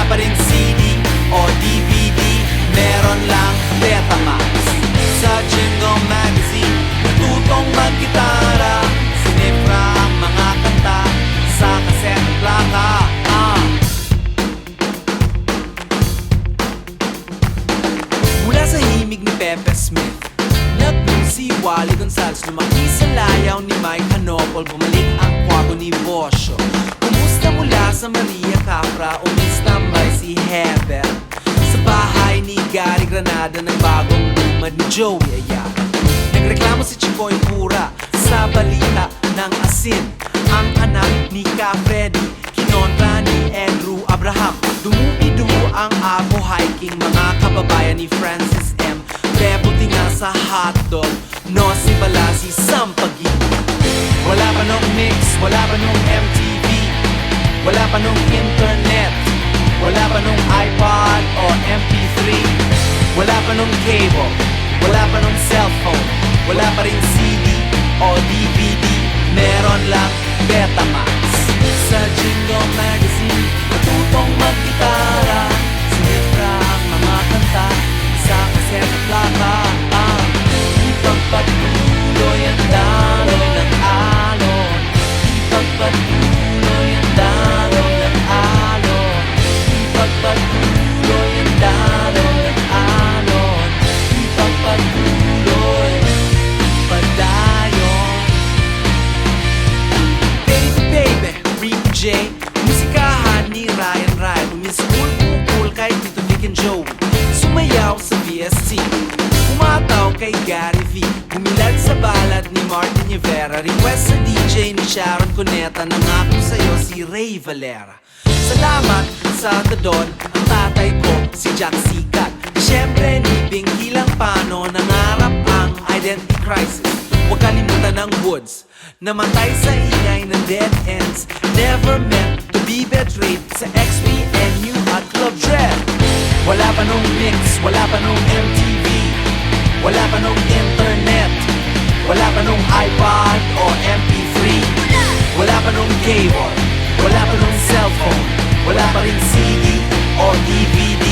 pa rin CD o DVD, meron lang Betamax. Sa Jingle Magazine, natutong mag-gitara, sinifra ang mga kanta sa kaset at plaka. Mula sa himig ni Pepe Smith, nagmung si Wally Gonzales, lumaki sa layaw ni Mike Hanopol, bumalik ang kwago ni Bosio. Kumusta mula sa Maria Capra, umistambay si Heather. Sa bahay ni Gary Granada, nagbagong lumad ni Joey Ayala. Nagreklamo si Chicoy Pura sa balita ng asin. Ang anak ni Ka Freddy, kinontra ni Andrew Abraham. Dumupido ang Apo Hiking, mga kababayan ni Francis M. Bebote nga sa hotdog, no si Balasi Sampagi. Wala pa nung mix, wala pa nung MTV, wala pa nung internet, wala pa nung iPod o MP3, wala pa nung cable, wala pa nung cellphone, wala pa rin CD o DVD, meron lang Betamax. Sa Jingle Magazine, natutong mag-gitara, sinifra ang mga kanta sa kaset at plaka. Ipagpatuloy ang daloy ng alon, ipagpatuloy ang daloy ng alon, ipagpatuloy ang daloy ng alon, ipagpatuloy padayon. Baby, baby, Ricky J, musikahan ni Ryan Ryan, umiskul kukul kay Tito Vic and Joey, sumayaw sa VST, umataw kay Gary V, bumilad sa balad ni Martin Rivera, request sa DJ ni Sharon Cuneta, nangako sa'yo si Ray Valera. Salamat sa Tadon, ang tatay ko si Jack Sikat. Siyempre ni Bingi lang Pano, nangarap ang identity crisis. Huwag kalimutan ng Woods, namatay sa ingay ng dead ends. Never meant to be betrayed sa XPNU at Club Dread. Wala pa nung mix, wala pa nung MTV, wala pa nung internet, wala pa nung iPod o MP3, wala pa nung cable, wala pa nung cellphone, wala pa rin CD o DVD,